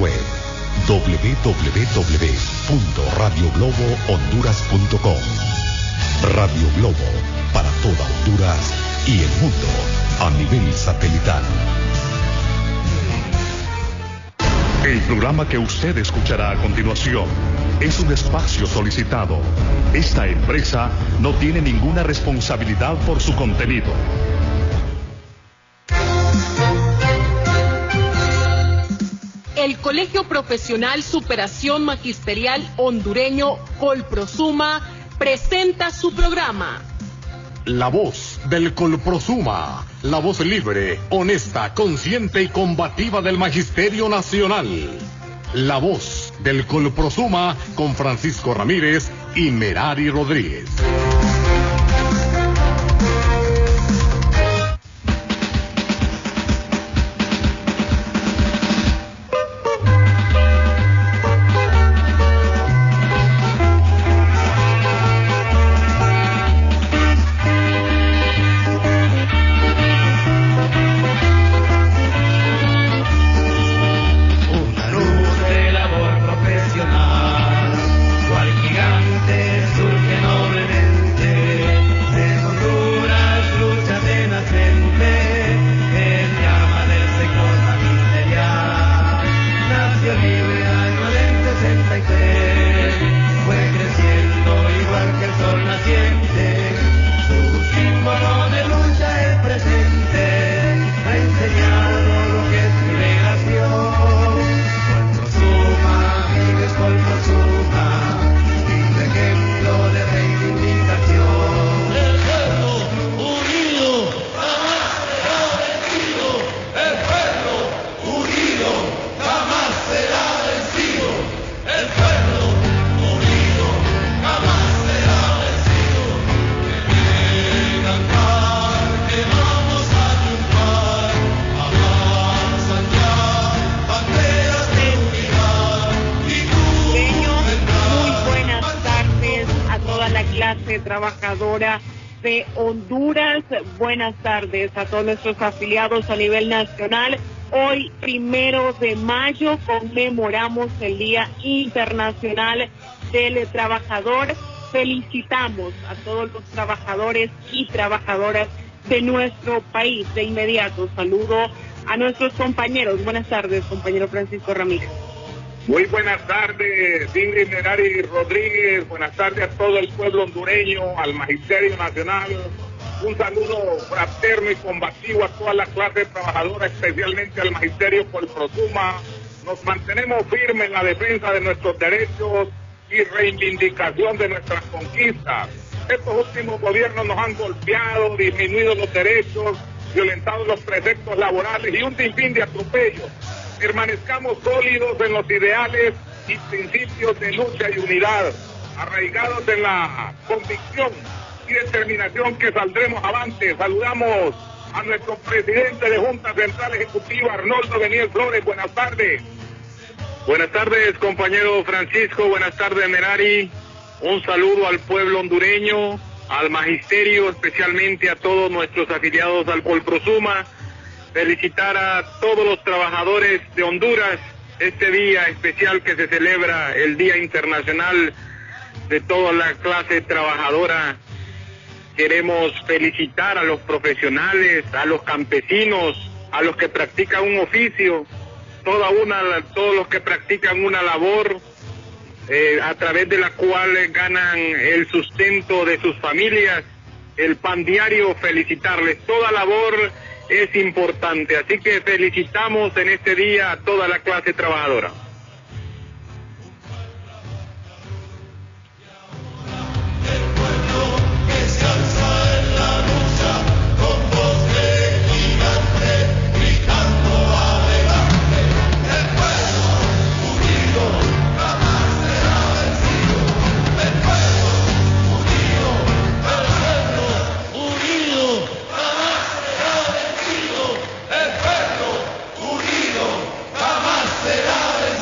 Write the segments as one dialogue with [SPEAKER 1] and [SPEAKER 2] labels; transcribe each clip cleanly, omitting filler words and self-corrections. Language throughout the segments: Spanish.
[SPEAKER 1] web www.radioglobohonduras.com. Radio Globo, para toda Honduras y el mundo a nivel satelital. El programa que usted escuchará a continuación es un espacio solicitado. Esta empresa no tiene ninguna responsabilidad por su contenido.
[SPEAKER 2] El Colegio Profesional Superación Magisterial Hondureño Colprosuma presenta su programa.
[SPEAKER 3] La voz del Colprosuma, la voz libre, honesta, consciente y combativa del Magisterio Nacional. La voz del Colprosuma con Francisco Ramírez y Merari Rodríguez.
[SPEAKER 4] Trabajadora de Honduras. Buenas tardes a todos nuestros afiliados a nivel nacional. Hoy, 1 de mayo, conmemoramos el Día Internacional del Trabajador. Felicitamos a todos los trabajadores y trabajadoras de nuestro país. De inmediato, saludo a nuestros compañeros. Buenas tardes, compañero Francisco Ramírez.
[SPEAKER 5] Muy buenas tardes, Ingrid Merari Rodríguez. Buenas tardes a todo el pueblo hondureño, al Magisterio Nacional. Un saludo fraterno y combativo a toda la clase trabajadora, especialmente al Magisterio Colprosuma. Nos mantenemos firmes en la defensa de nuestros derechos y reivindicación de nuestras conquistas. Estos últimos gobiernos nos han golpeado, disminuido los derechos, violentado los preceptos laborales y un sinfín de atropellos. Permanezcamos sólidos en los ideales y principios de lucha y unidad, arraigados en la convicción y determinación que saldremos avante. Saludamos a nuestro presidente de Junta Central Ejecutiva, Arnoldo Beniel Flores. Buenas tardes.
[SPEAKER 6] Buenas tardes, compañero Francisco. Buenas tardes, Merari. Un saludo al pueblo hondureño, al magisterio, especialmente a todos nuestros afiliados al Colprosuma. Felicitar a todos los trabajadores de Honduras este día especial que se celebra, el Día Internacional de toda la clase trabajadora. Queremos felicitar a los profesionales, a los campesinos, a los que practican un oficio, todos los que practican una labor a través de la cual ganan el sustento de sus familias, el pan diario. Felicitarles, toda labor es importante, así que felicitamos en este día a toda la clase trabajadora.
[SPEAKER 7] Será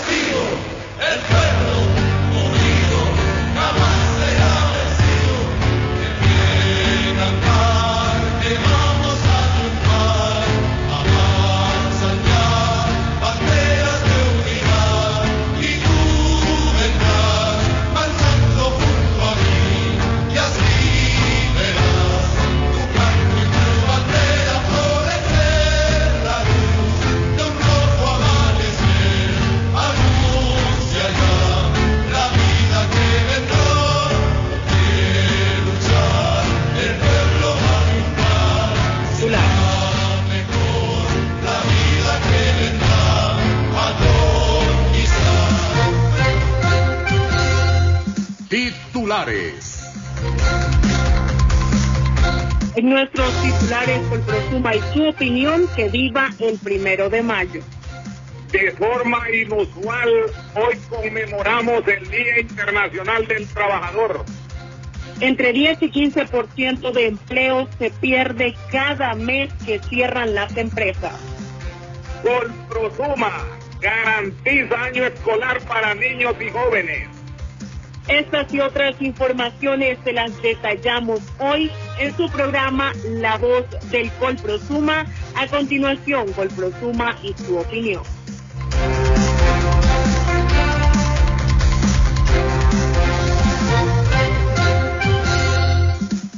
[SPEAKER 3] titulares.
[SPEAKER 4] En nuestros titulares, Colprosuma y su opinión, que viva el 1 de mayo.
[SPEAKER 5] De forma inusual, hoy conmemoramos el Día Internacional del Trabajador.
[SPEAKER 4] Entre 10 y 15% de empleo se pierde cada mes que cierran las empresas.
[SPEAKER 5] Colprosuma garantiza año escolar para niños y jóvenes.
[SPEAKER 4] Estas y otras informaciones se las detallamos hoy en su programa La Voz del Colprosuma. A continuación, Colprosuma y su opinión.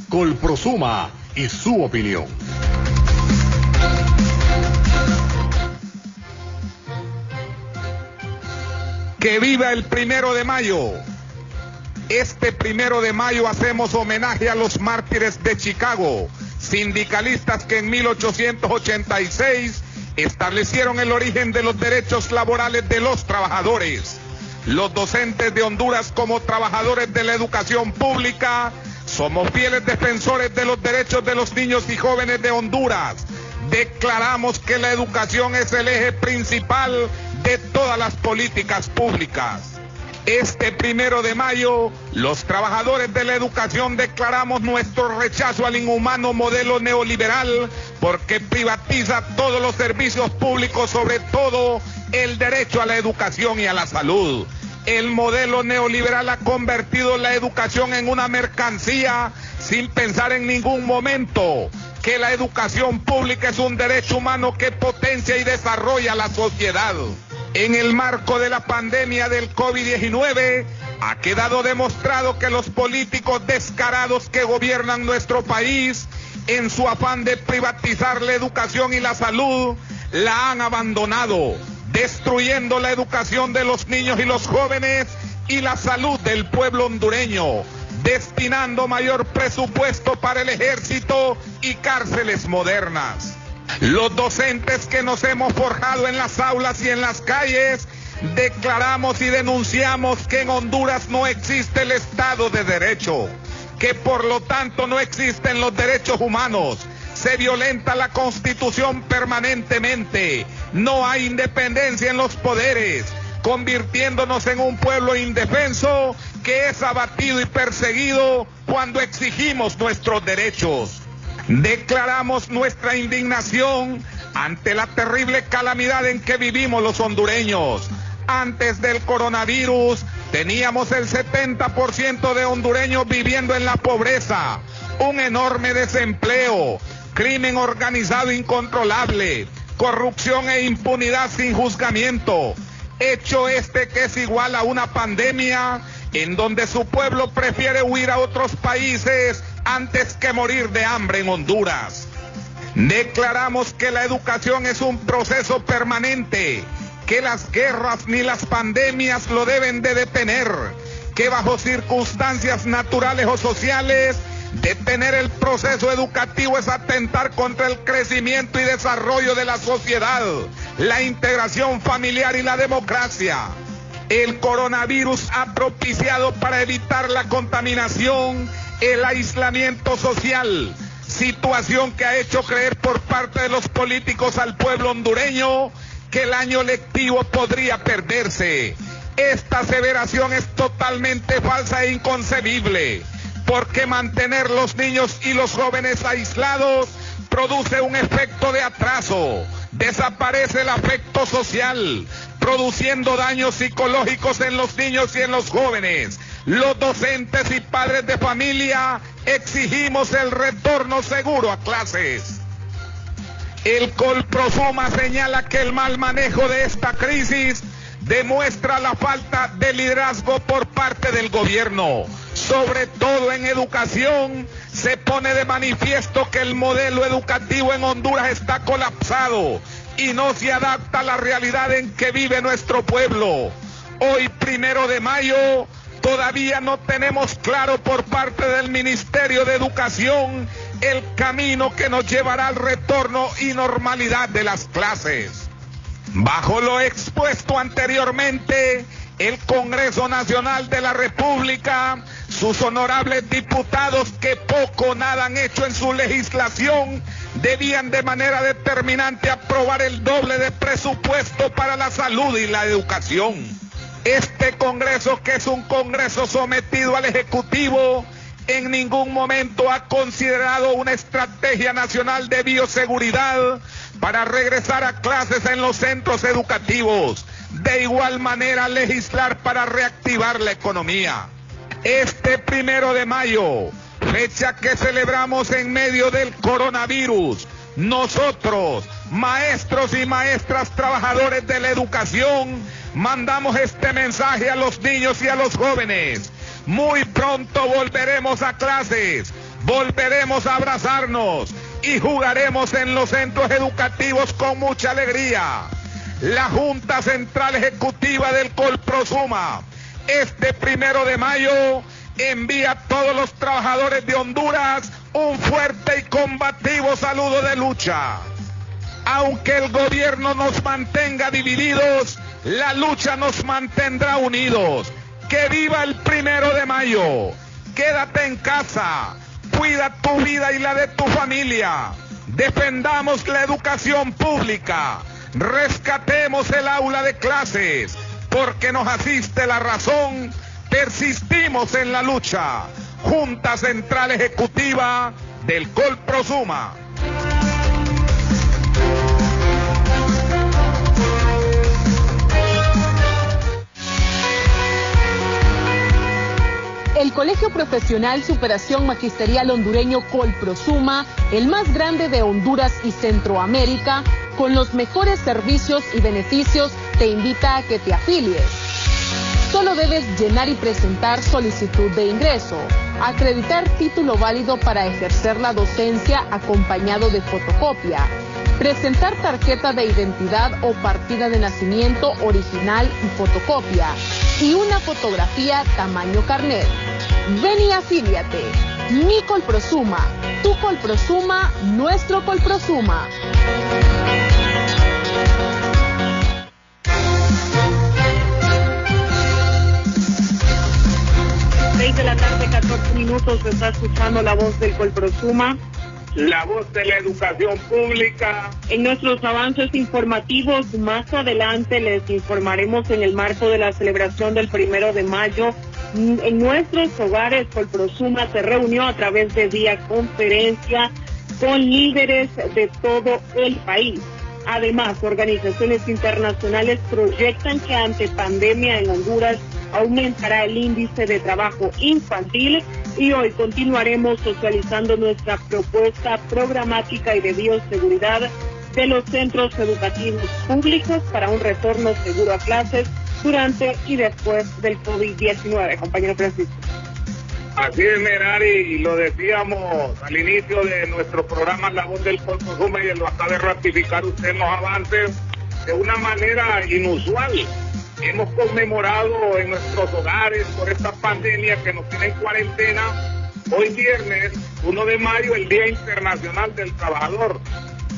[SPEAKER 3] Colprosuma y su opinión.
[SPEAKER 7] Que viva el 1 de mayo. Este 1 de mayo hacemos homenaje a los mártires de Chicago, sindicalistas que en 1886 establecieron el origen de los derechos laborales de los trabajadores. Los docentes de Honduras, como trabajadores de la educación pública, somos fieles defensores de los derechos de los niños y jóvenes de Honduras. Declaramos que la educación es el eje principal de todas las políticas públicas. Este 1 de mayo, los trabajadores de la educación declaramos nuestro rechazo al inhumano modelo neoliberal porque privatiza todos los servicios públicos, sobre todo el derecho a la educación y a la salud. El modelo neoliberal ha convertido la educación en una mercancía sin pensar en ningún momento que la educación pública es un derecho humano que potencia y desarrolla la sociedad. En el marco de la pandemia del COVID-19, ha quedado demostrado que los políticos descarados que gobiernan nuestro país, en su afán de privatizar la educación y la salud, la han abandonado, destruyendo la educación de los niños y los jóvenes y la salud del pueblo hondureño, destinando mayor presupuesto para el ejército y cárceles modernas. Los docentes que nos hemos forjado en las aulas y en las calles, declaramos y denunciamos que en Honduras no existe el Estado de Derecho, que por lo tanto no existen los derechos humanos, se violenta la Constitución permanentemente, no hay independencia en los poderes, convirtiéndonos en un pueblo indefenso que es abatido y perseguido cuando exigimos nuestros derechos. Declaramos nuestra indignación ante la terrible calamidad en que vivimos los hondureños. Antes del coronavirus teníamos el 70% de hondureños viviendo en la pobreza, un enorme desempleo, crimen organizado incontrolable, corrupción e impunidad sin juzgamiento. Hecho este que es igual a una pandemia en donde su pueblo prefiere huir a otros países antes que morir de hambre en Honduras. Declaramos que la educación es un proceso permanente, que las guerras ni las pandemias lo deben de detener, que bajo circunstancias naturales o sociales, detener el proceso educativo es atentar contra el crecimiento y desarrollo de la sociedad, la integración familiar y la democracia. El coronavirus ha propiciado para evitar la contaminación el aislamiento social, situación que ha hecho creer por parte de los políticos al pueblo hondureño que el año lectivo podría perderse. Esta aseveración es totalmente falsa e inconcebible, porque mantener los niños y los jóvenes aislados produce un efecto de atraso, desaparece el afecto social, produciendo daños psicológicos en los niños y en los jóvenes. Los docentes y padres de familia exigimos el retorno seguro a clases. El Colprosuma señala que el mal manejo de esta crisis demuestra la falta de liderazgo por parte del gobierno. Sobre todo en educación, se pone de manifiesto que el modelo educativo en Honduras está colapsado y no se adapta a la realidad en que vive nuestro pueblo. Hoy, 1 de mayo, todavía no tenemos claro por parte del Ministerio de Educación el camino que nos llevará al retorno y normalidad de las clases. Bajo lo expuesto anteriormente, el Congreso Nacional de la República, sus honorables diputados que poco o nada han hecho en su legislación, debían de manera determinante aprobar el doble de presupuesto para la salud y la educación. Este Congreso, que es un Congreso sometido al Ejecutivo, en ningún momento ha considerado una estrategia nacional de bioseguridad para regresar a clases en los centros educativos. De igual manera, legislar para reactivar la economía. Este 1 de mayo, fecha que celebramos en medio del coronavirus, nosotros, maestros y maestras trabajadores de la educación, mandamos este mensaje a los niños y a los jóvenes. Muy pronto volveremos a clases, volveremos a abrazarnos y jugaremos en los centros educativos con mucha alegría. La Junta Central Ejecutiva del Colprosuma, este 1 de mayo, envía a todos los trabajadores de Honduras un fuerte y combativo saludo de lucha. Aunque el gobierno nos mantenga divididos, la lucha nos mantendrá unidos. ¡Que viva el 1 de mayo! Quédate en casa, cuida tu vida y la de tu familia. Defendamos la educación pública. Rescatemos el aula de clases, porque nos asiste la razón, persistimos en la lucha. Junta Central Ejecutiva del Colprosuma.
[SPEAKER 2] El Colegio Profesional Superación Magisterial Hondureño Colprosuma, el más grande de Honduras y Centroamérica, con los mejores servicios y beneficios, te invita a que te afilies. Solo debes llenar y presentar solicitud de ingreso, acreditar título válido para ejercer la docencia acompañado de fotocopia, presentar tarjeta de identidad o partida de nacimiento original y fotocopia, y una fotografía tamaño carnet. Ven y afíliate. Mi Colprosuma, tu Colprosuma, nuestro Colprosuma.
[SPEAKER 4] 6 de la tarde, 14 minutos, se está escuchando la voz del Colprosuma.
[SPEAKER 5] La voz de la educación pública.
[SPEAKER 4] En nuestros avances informativos, más adelante les informaremos en el marco de la celebración del 1 de mayo. En nuestros hogares, Colprosuma se reunió a través de vía conferencia con líderes de todo el país. Además, organizaciones internacionales proyectan que ante pandemia en Honduras aumentará el índice de trabajo infantil, y hoy continuaremos socializando nuestra propuesta programática y de bioseguridad de los centros educativos públicos para un retorno seguro a clases durante y después del COVID-19. Compañero Francisco.
[SPEAKER 5] Así es, Merari, y lo decíamos al inicio de nuestro programa La Voz del Colprosuma, y lo acaba de ratificar usted en los avances de una manera inusual. Hemos conmemorado en nuestros hogares por esta pandemia que nos tiene en cuarentena, hoy viernes 1 de mayo, el Día Internacional del Trabajador.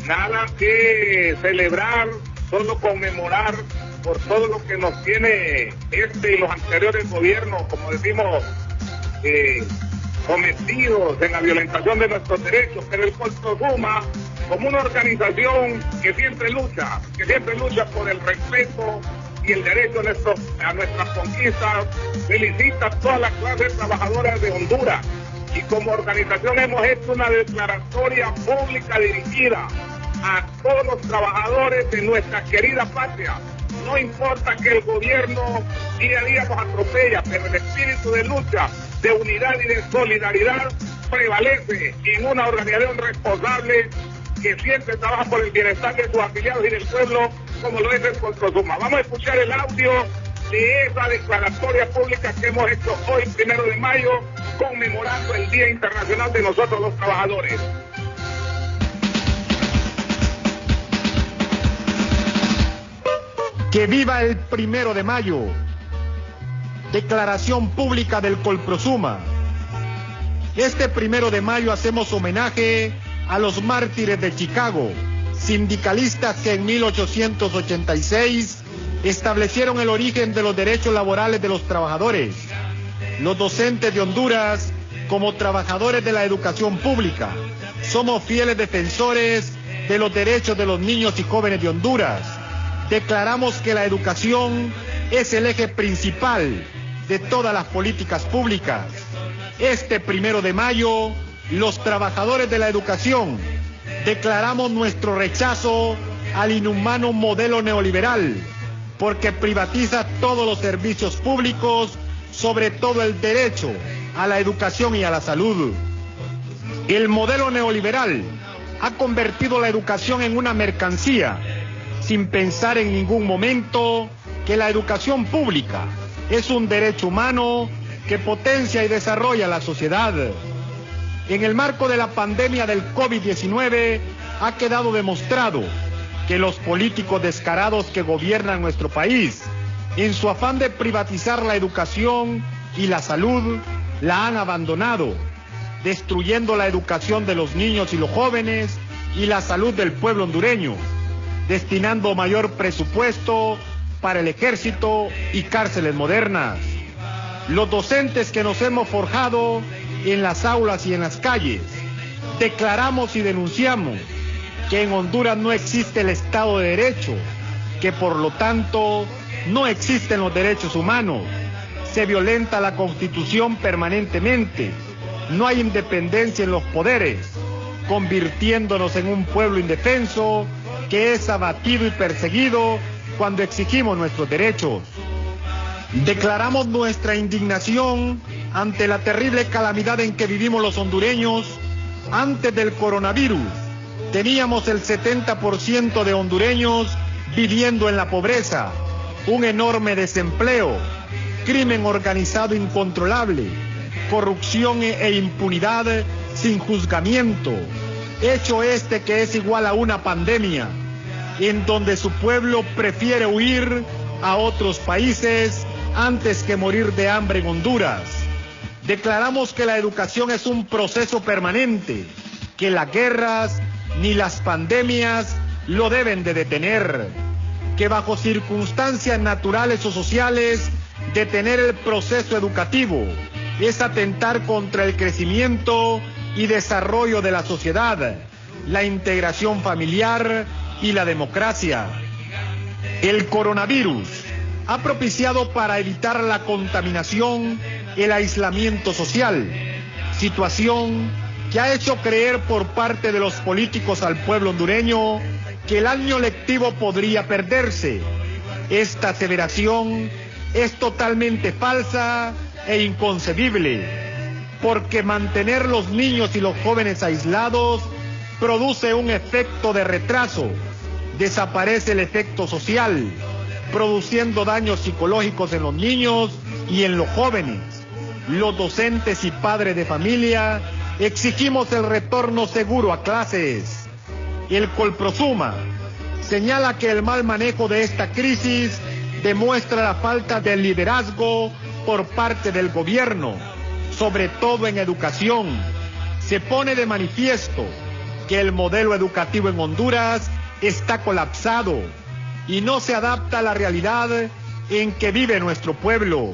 [SPEAKER 5] Nada que celebrar, solo conmemorar por todo lo que nos tiene y los anteriores gobiernos, como decimos, cometidos en la violentación de nuestros derechos. Pero el Colprosuma, como una organización que siempre lucha por el respeto y el derecho a nuestras conquistas, felicita a todas las clases trabajadoras de Honduras, y como organización hemos hecho una declaratoria pública dirigida a todos los trabajadores de nuestra querida patria. No importa que el gobierno día a día nos atropella, pero el espíritu de lucha, de unidad y de solidaridad prevalece en una organización responsable que siempre trabaja por el bienestar de sus afiliados y del pueblo, como lo es el Colprosuma. Vamos a escuchar el audio de esa declaratoria pública que hemos hecho hoy, 1 de mayo, conmemorando el Día Internacional de nosotros los trabajadores.
[SPEAKER 8] Que viva el 1 de mayo. Declaración pública del Colprosuma. Este 1 de mayo hacemos homenaje a los mártires de Chicago, sindicalistas que en 1886 establecieron el origen de los derechos laborales de los trabajadores. Los docentes de Honduras, como trabajadores de la educación pública, somos fieles defensores de los derechos de los niños y jóvenes de Honduras. Declaramos que la educación es el eje principal de todas las políticas públicas. Este 1 de mayo, los trabajadores de la educación declaramos nuestro rechazo al inhumano modelo neoliberal, porque privatiza todos los servicios públicos, sobre todo el derecho a la educación y a la salud. El modelo neoliberal ha convertido la educación en una mercancía, sin pensar en ningún momento que la educación pública es un derecho humano que potencia y desarrolla la sociedad. En el marco de la pandemia del COVID-19 ha quedado demostrado que los políticos descarados que gobiernan nuestro país, en su afán de privatizar la educación y la salud, la han abandonado, destruyendo la educación de los niños y los jóvenes y la salud del pueblo hondureño, destinando mayor presupuesto para el ejército y cárceles modernas. Los docentes que nos hemos forjado en las aulas y en las calles, declaramos y denunciamos que en Honduras no existe el Estado de Derecho, que por lo tanto no existen los derechos humanos, se violenta la Constitución permanentemente, no hay independencia en los poderes, convirtiéndonos en un pueblo indefenso que es abatido y perseguido cuando exigimos nuestros derechos. Declaramos nuestra indignación ante la terrible calamidad en que vivimos los hondureños. Antes del coronavirus, teníamos el 70% de hondureños viviendo en la pobreza, un enorme desempleo, crimen organizado incontrolable, corrupción e impunidad sin juzgamiento, hecho este que es igual a una pandemia, en donde su pueblo prefiere huir a otros países antes que morir de hambre en Honduras. Declaramos que la educación es un proceso permanente, que las guerras ni las pandemias lo deben de detener, que bajo circunstancias naturales o sociales, detener el proceso educativo es atentar contra el crecimiento y desarrollo de la sociedad, la integración familiar y la democracia. El coronavirus ha propiciado para evitar la contaminación el aislamiento social, situación que ha hecho creer por parte de los políticos al pueblo hondureño que el año lectivo podría perderse. Esta aseveración es totalmente falsa e inconcebible, porque mantener los niños y los jóvenes aislados produce un efecto de retraso, desaparece el efecto social, produciendo daños psicológicos en los niños y en los jóvenes. Los docentes y padres de familia exigimos el retorno seguro a clases. El Colprosuma señala que el mal manejo de esta crisis demuestra la falta de liderazgo por parte del gobierno, sobre todo en educación. Se pone de manifiesto que el modelo educativo en Honduras está colapsado y no se adapta a la realidad en que vive nuestro pueblo.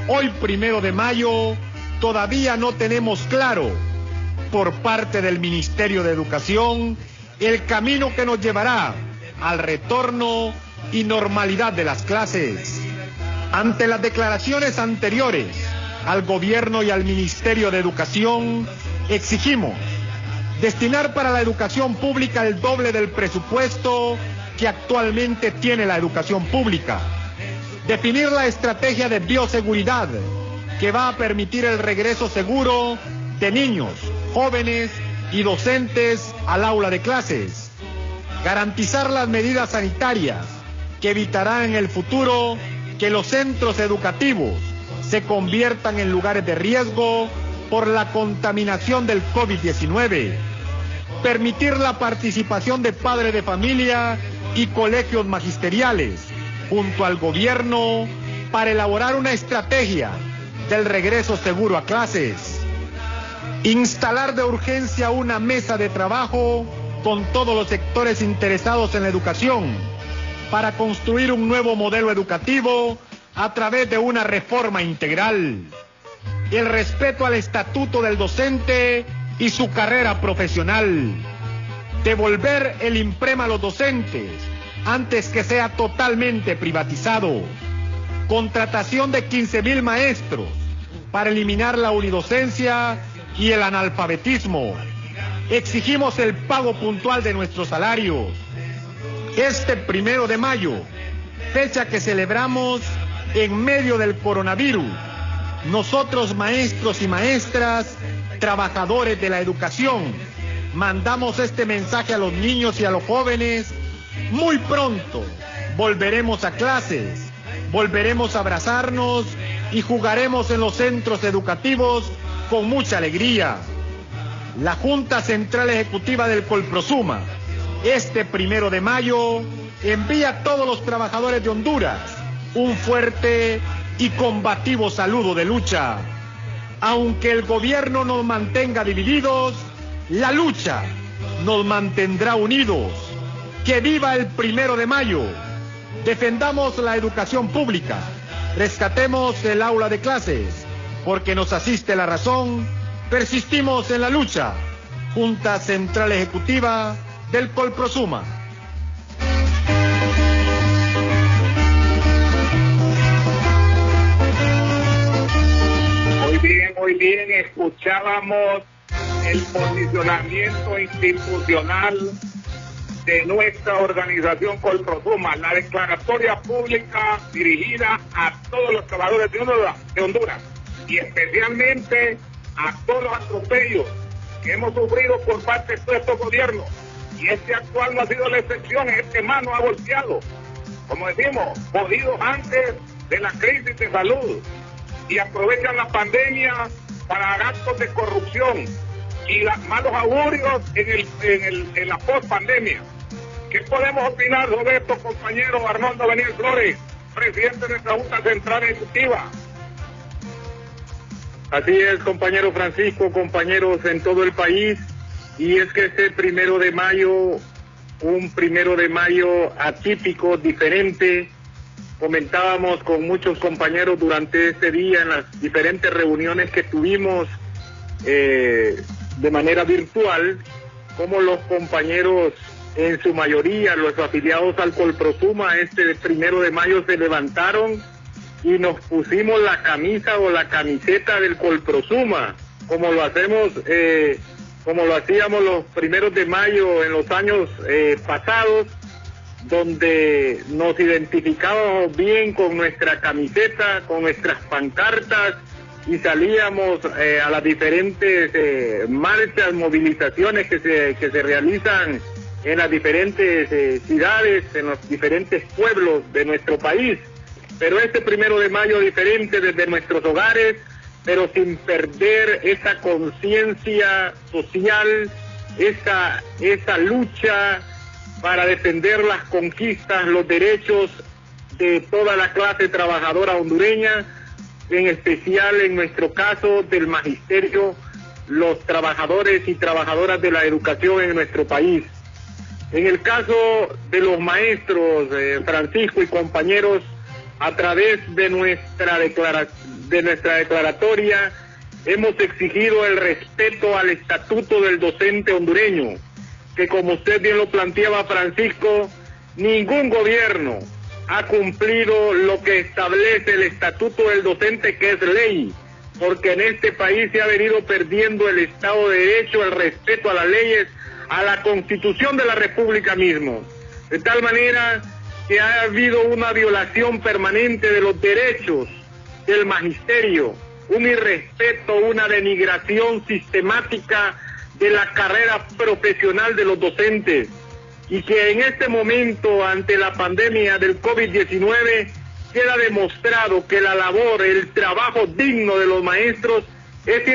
[SPEAKER 8] Hoy, 1 de mayo, todavía no tenemos claro, por parte del Ministerio de Educación, el camino que nos llevará al retorno y normalidad de las clases. Ante las declaraciones anteriores al gobierno y al Ministerio de Educación, exigimos destinar para la educación pública el doble del presupuesto que actualmente tiene la educación pública. Definir la estrategia de bioseguridad que va a permitir el regreso seguro de niños, jóvenes y docentes al aula de clases. Garantizar las medidas sanitarias que evitarán en el futuro que los centros educativos se conviertan en lugares de riesgo por la contaminación del COVID-19. Permitir la participación de padres de familia y colegios magisteriales junto al gobierno para elaborar una estrategia del regreso seguro a clases. Instalar de urgencia una mesa de trabajo con todos los sectores interesados en la educación para construir un nuevo modelo educativo a través de una reforma integral. El respeto al estatuto del docente y su carrera profesional. Devolver el IMPREM a los docentes antes que sea totalmente privatizado. Contratación de 15,000 maestros para eliminar la unidocencia y el analfabetismo. Exigimos el pago puntual de nuestros salarios. Este 1 de mayo, fecha que celebramos en medio del coronavirus, nosotros maestros y maestras, trabajadores de la educación, mandamos este mensaje a los niños y a los jóvenes. Muy pronto volveremos a clases, volveremos a abrazarnos y jugaremos en los centros educativos con mucha alegría. La Junta Central Ejecutiva del Colprosuma, este 1 de mayo, envía a todos los trabajadores de Honduras un fuerte y combativo saludo de lucha. Aunque el gobierno nos mantenga divididos, la lucha nos mantendrá unidos. ¡Que viva el 1 de mayo! Defendamos la educación pública, rescatemos el aula de clases, porque nos asiste la razón, persistimos en la lucha. Junta Central Ejecutiva del Colprosuma.
[SPEAKER 5] Muy bien, escuchábamos el posicionamiento institucional de nuestra organización Colprosuma, la declaratoria pública dirigida a todos los trabajadores de Honduras y especialmente a todos los atropellos que hemos sufrido por parte de todos estos gobiernos. Y este actual no ha sido la excepción, este más nos ha golpeado. Como decimos, jodidos antes de la crisis de salud, y aprovechan la pandemia para actos de corrupción y malos augurios en la post-pandemia. ¿Qué podemos opinar sobre esto, compañero Arnoldo Beniel Flores, presidente de nuestra Junta Central Ejecutiva?
[SPEAKER 6] Así es, compañero Francisco, compañeros en todo el país, y es que este 1 de mayo, un 1 de mayo atípico, diferente. Comentábamos con muchos compañeros durante este día en las diferentes reuniones que tuvimos de manera virtual, como los compañeros, en su mayoría, los afiliados al Colprosuma, este 1 de mayo se levantaron y nos pusimos la camisa o la camiseta del Colprosuma, como lo hacemos, como lo hacíamos los 1 de mayo en los años pasados, donde nos identificábamos bien con nuestra camiseta, con nuestras pancartas, y salíamos a las diferentes marchas, movilizaciones que se realizan en las diferentes ciudades, en los diferentes pueblos de nuestro país. Pero este 1 de mayo diferente desde nuestros hogares, pero sin perder esa conciencia social, esa lucha para defender las conquistas, los derechos de toda la clase trabajadora hondureña, en especial en nuestro caso del magisterio, los trabajadores y trabajadoras de la educación en nuestro país. En el caso de los maestros, Francisco y compañeros, a través de nuestra declaratoria hemos exigido el respeto al estatuto del docente hondureño, que como usted bien lo planteaba, Francisco, ningún gobierno ha cumplido lo que establece el estatuto del docente, que es ley, porque en este país se ha venido perdiendo el Estado de Derecho, el respeto a las leyes, a la Constitución de la República mismo, de tal manera que ha habido una violación permanente de los derechos del magisterio, un irrespeto, una denigración sistemática de la carrera profesional de los docentes, y que en este momento, ante la pandemia del COVID-19, queda demostrado que la labor, el trabajo digno de los maestros es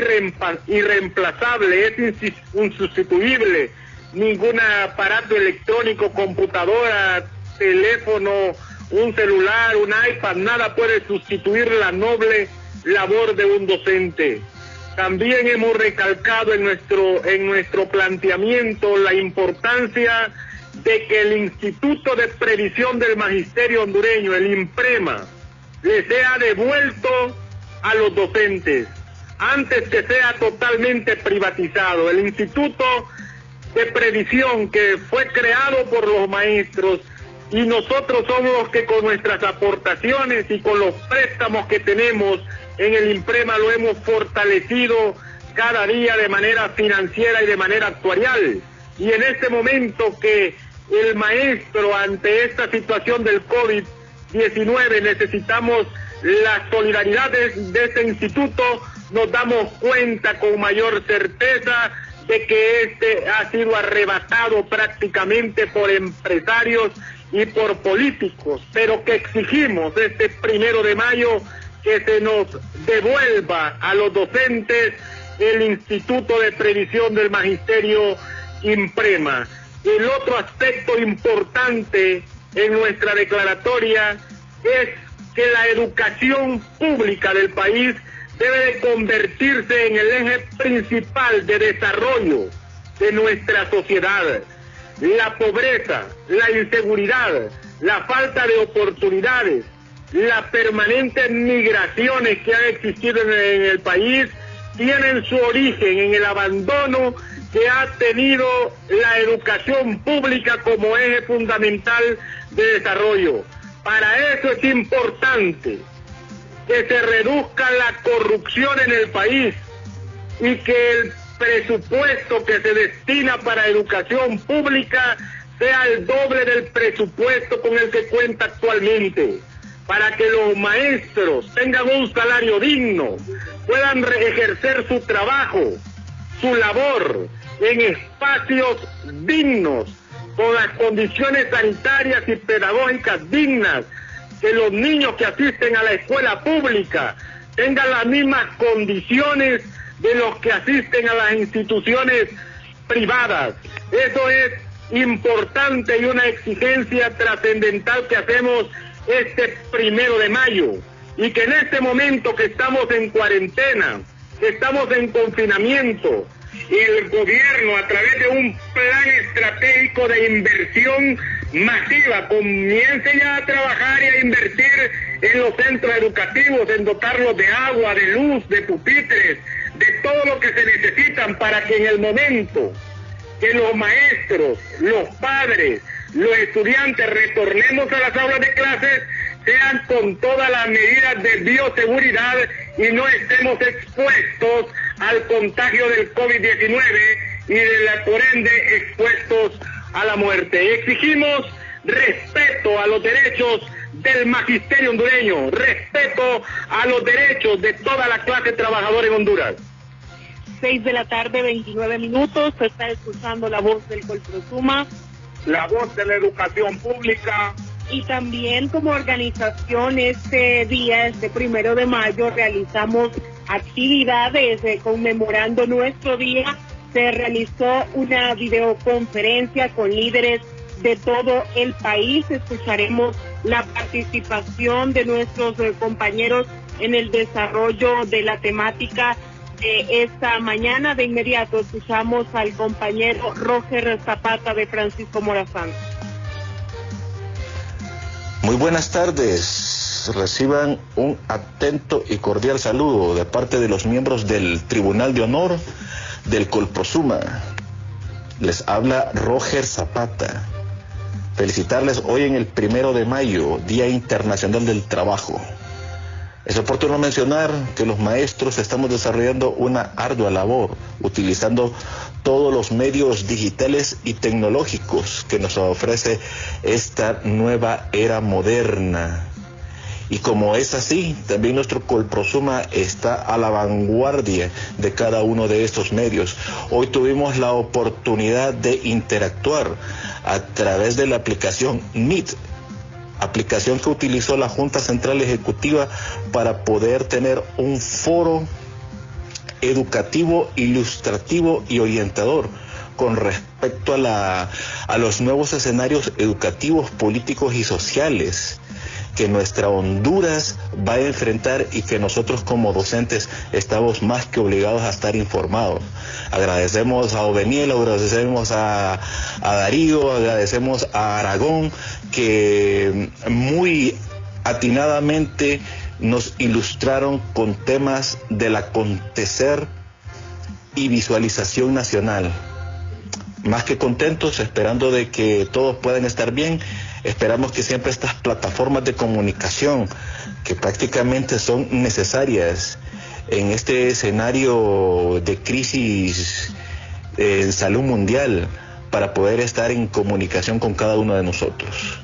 [SPEAKER 6] irreemplazable, es insustituible. Ningún aparato electrónico, computadora, teléfono, un celular, un iPad, nada puede sustituir la noble labor de un docente. También hemos recalcado en nuestro planteamiento la importancia de que el Instituto de Previsión del Magisterio Hondureño, el IMPREMA, le sea devuelto a los docentes antes que sea totalmente privatizado. El Instituto de Previsión, que fue creado por los maestros, y nosotros somos los que con nuestras aportaciones y con los préstamos que tenemos en el IMPREMA lo hemos fortalecido cada día de manera financiera y de manera actuarial. Y en este momento que el maestro, ante esta situación del COVID-19, necesitamos la solidaridad de este instituto, nos damos cuenta con mayor certeza de que este ha sido arrebatado prácticamente por empresarios y por políticos, pero que exigimos este 1 de mayo que se nos devuelva a los docentes el Instituto de Previsión del Magisterio IMPREMA. El otro aspecto importante en nuestra declaratoria es que la educación pública del país debe de convertirse en el eje principal de desarrollo de nuestra sociedad. La pobreza, la inseguridad, la falta de oportunidades, las permanentes migraciones que han existido en el país tienen su origen en el abandono que ha tenido la educación pública como eje fundamental de desarrollo. Para eso es importante que se reduzca la corrupción en el país y que el presupuesto que se destina para educación pública sea el doble del presupuesto con el que cuenta actualmente, para que los maestros tengan un salario digno, puedan ejercer su trabajo, su labor en espacios dignos, con las condiciones sanitarias y pedagógicas dignas, que los niños que asisten a la escuela pública tengan las mismas condiciones de los que asisten a las instituciones privadas. Eso es importante y una exigencia trascendental que hacemos este 1 de mayo, y que en este momento que estamos en cuarentena, que estamos en confinamiento, y el gobierno a través de un plan estratégico de inversión masiva comience ya a trabajar y a invertir en los centros educativos, en dotarlos de agua, de luz, de pupitres, de todo lo que se necesitan para que en el momento que los maestros, los padres, los estudiantes retornemos a las aulas de clases, sean con todas las medidas de bioseguridad y no estemos expuestos al contagio del COVID-19 y por ende expuestos a la muerte. Exigimos respeto a los derechos del magisterio hondureño, respeto a los derechos de toda la clase trabajadora en Honduras.
[SPEAKER 4] 6 de la tarde, 29 minutos, se está escuchando la voz del Colprosuma,
[SPEAKER 5] la voz de la educación pública.
[SPEAKER 4] Y también como organización este día, este 1 de mayo, realizamos actividades conmemorando nuestro día. Se realizó una videoconferencia con líderes de todo el país. Escucharemos la participación de nuestros compañeros en el desarrollo de la temática de esta mañana. De inmediato escuchamos al compañero Roger Zapata de Francisco Morazán.
[SPEAKER 9] Muy buenas tardes, reciban un atento y cordial saludo de parte de los miembros del Tribunal de Honor del Colprosuma. Les habla Roger Zapata. Felicitarles hoy en el 1 de mayo, Día Internacional del Trabajo. Es oportuno mencionar que los maestros estamos desarrollando una ardua labor, utilizando todos los medios digitales y tecnológicos que nos ofrece esta nueva era moderna. Y como es así, también nuestro Colprosuma está a la vanguardia de cada uno de estos medios. Hoy tuvimos la oportunidad de interactuar a través de la aplicación Meet, aplicación que utilizó la Junta Central Ejecutiva para poder tener un foro educativo, ilustrativo y orientador con respecto a los nuevos escenarios educativos, políticos y sociales que nuestra Honduras va a enfrentar y que nosotros como docentes estamos más que obligados a estar informados. Agradecemos a Oveniel, agradecemos a Darío, agradecemos a Aragón, que muy atinadamente nos ilustraron con temas del acontecer y visualización nacional. Más que contentos, esperando de que todos puedan estar bien. Esperamos que siempre estas plataformas de comunicación, que prácticamente son necesarias en este escenario de crisis en salud mundial, para poder estar en comunicación con cada uno de nosotros.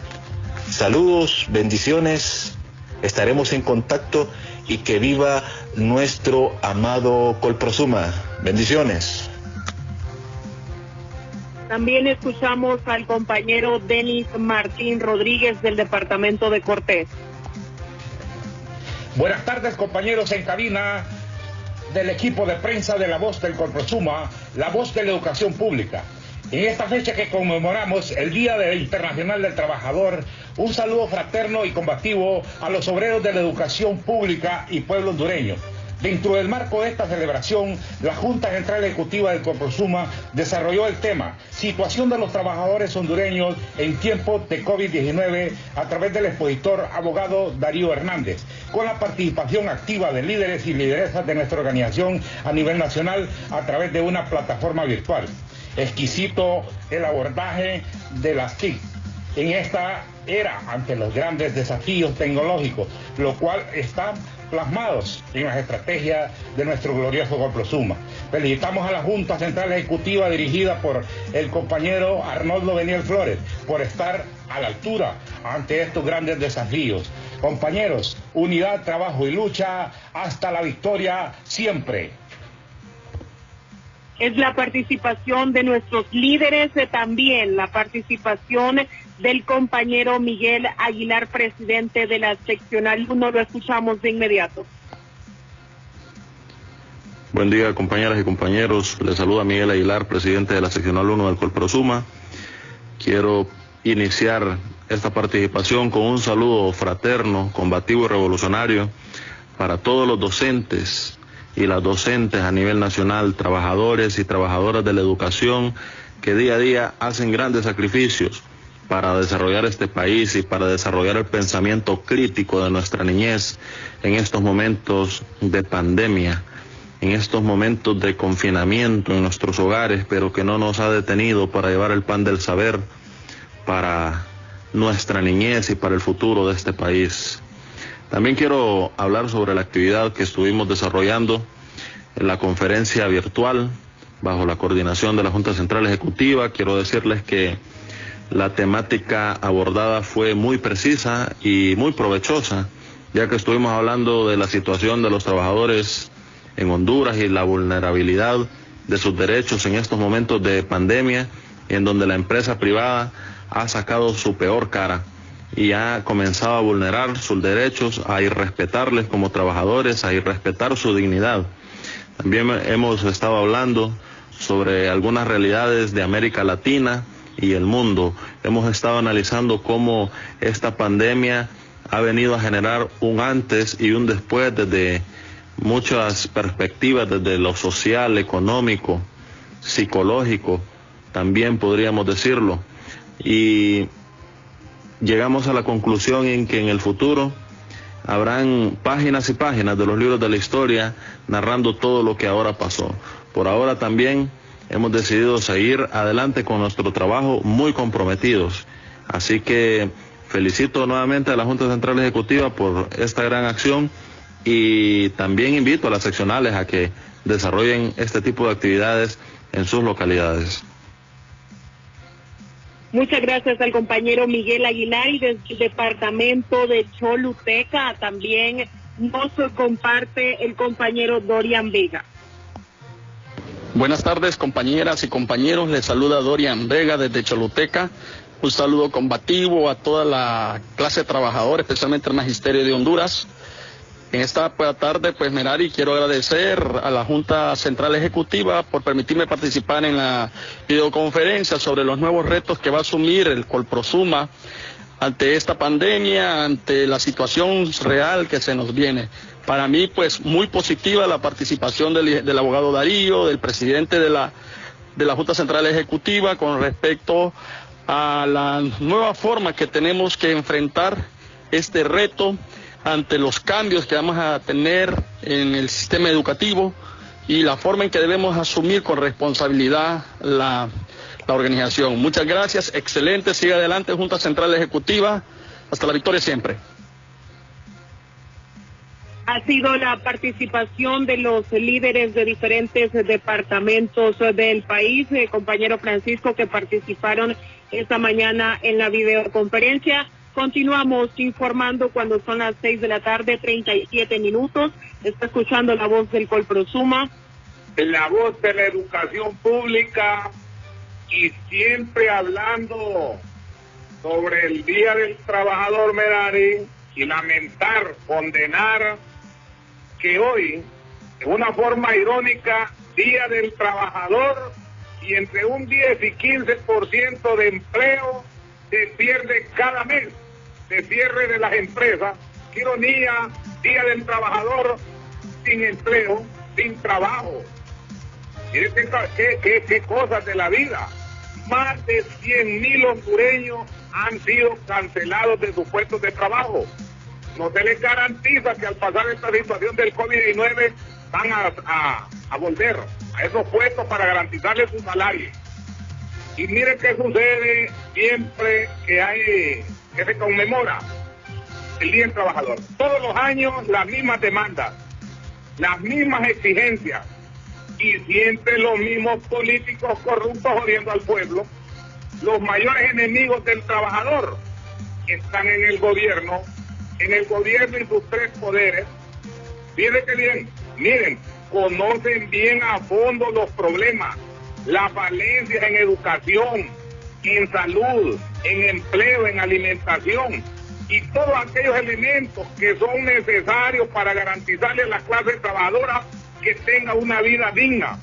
[SPEAKER 9] Saludos, bendiciones, estaremos en contacto y que viva nuestro amado Colprosuma. Bendiciones.
[SPEAKER 4] También escuchamos al compañero Denis Martín Rodríguez del departamento de Cortés.
[SPEAKER 7] Buenas tardes, compañeros en cabina del equipo de prensa de La Voz del Colprosuma, La Voz de la Educación Pública. En esta fecha que conmemoramos el Día Internacional del Trabajador, un saludo fraterno y combativo a los obreros de la educación pública y pueblo hondureño. Dentro del marco de esta celebración, la Junta Central Ejecutiva del Colprosuma desarrolló el tema Situación de los trabajadores hondureños en tiempos de COVID-19 a través del expositor abogado Darío Hernández, con la participación activa de líderes y lideresas de nuestra organización a nivel nacional a través de una plataforma virtual. Exquisito el abordaje de las TIC en esta era ante los grandes desafíos tecnológicos, lo cual está plasmados en las estrategias de nuestro glorioso Colprosuma. Felicitamos a la Junta Central Ejecutiva dirigida por el compañero Arnoldo Beniel Flores por estar a la altura ante estos grandes desafíos. Compañeros, unidad, trabajo y lucha hasta la victoria siempre.
[SPEAKER 4] Es la participación de nuestros líderes, también la participación del compañero Miguel Aguilar, presidente de la seccional 1. Lo escuchamos de inmediato.
[SPEAKER 10] Buen día, compañeras y compañeros. Les saluda Miguel Aguilar, presidente de la seccional 1 del Colprosuma. Quiero iniciar esta participación con un saludo fraterno, combativo y revolucionario para todos los docentes y las docentes a nivel nacional, trabajadores y trabajadoras de la educación que día a día hacen grandes sacrificios para desarrollar este país y para desarrollar el pensamiento crítico de nuestra niñez en estos momentos de pandemia, en estos momentos de confinamiento en nuestros hogares, pero que no nos ha detenido para llevar el pan del saber para nuestra niñez y para el futuro de este país. También quiero hablar sobre la actividad que estuvimos desarrollando en la conferencia virtual bajo la coordinación de la Junta Central Ejecutiva. Quiero decirles que la temática abordada fue muy precisa y muy provechosa, ya que estuvimos hablando de la situación de los trabajadores en Honduras y la vulnerabilidad de sus derechos en estos momentos de pandemia, en donde la empresa privada ha sacado su peor cara y ha comenzado a vulnerar sus derechos, a irrespetarles como trabajadores, a irrespetar su dignidad. También hemos estado hablando sobre algunas realidades de América Latina y el mundo. Hemos estado analizando cómo esta pandemia ha venido a generar un antes y un después desde muchas perspectivas, desde lo social, económico, psicológico, también podríamos decirlo. Y llegamos a la conclusión en que en el futuro habrán páginas y páginas de los libros de la historia narrando todo lo que ahora pasó. Por ahora también hemos decidido seguir adelante con nuestro trabajo muy comprometidos. Así que felicito nuevamente a la Junta Central Ejecutiva por esta gran acción y también invito a las seccionales a que desarrollen este tipo de actividades en sus localidades.
[SPEAKER 4] Muchas gracias al compañero Miguel Aguilar, y desde el departamento de Choluteca también nos comparte el compañero Dorian Vega.
[SPEAKER 11] Buenas tardes, compañeras y compañeros, les saluda Dorian Vega desde Choluteca. Un saludo combativo a toda la clase trabajadora, especialmente al Magisterio de Honduras. En esta tarde, pues, Merari, quiero agradecer a la Junta Central Ejecutiva por permitirme participar en la videoconferencia sobre los nuevos retos que va a asumir el Colprosuma ante esta pandemia, ante la situación real que se nos viene. Para mí, pues, muy positiva la participación del abogado Darío, del presidente de la Junta Central Ejecutiva con respecto a la nueva forma que tenemos que enfrentar este reto ante los cambios que vamos a tener en el sistema educativo y la forma en que debemos asumir con responsabilidad la organización. Muchas gracias, excelente, siga adelante Junta Central Ejecutiva, hasta la victoria siempre.
[SPEAKER 4] Ha sido la participación de los líderes de diferentes departamentos del país, compañero Francisco, que participaron esta mañana en la videoconferencia. Continuamos informando cuando son las 6 de la tarde, 37 minutos. Está escuchando la voz del Colprosuma.
[SPEAKER 5] La voz de la educación pública y siempre hablando sobre el Día del Trabajador, Merari, y lamentar, condenar que hoy, de una forma irónica, Día del Trabajador, y entre un 10 y 15% de empleo se pierde cada mes de cierre de las empresas. Qué ironía, Día del Trabajador sin empleo, sin trabajo. Miren qué cosas de la vida. Más de 100,000 hondureños han sido cancelados de sus puestos de trabajo. No se les garantiza que al pasar esta situación del COVID-19 van a volver a esos puestos para garantizarles su salario. Y miren qué sucede siempre que se conmemora el Día del Trabajador. Todos los años las mismas demandas, las mismas exigencias, y siempre los mismos políticos corruptos jodiendo al pueblo. Los mayores enemigos del trabajador están en el gobierno y sus tres poderes. Miren, conocen bien a fondo los problemas, las falencias en educación, en salud, en empleo, en alimentación y todos aquellos elementos que son necesarios para garantizarle a la clase trabajadora que tenga una vida digna.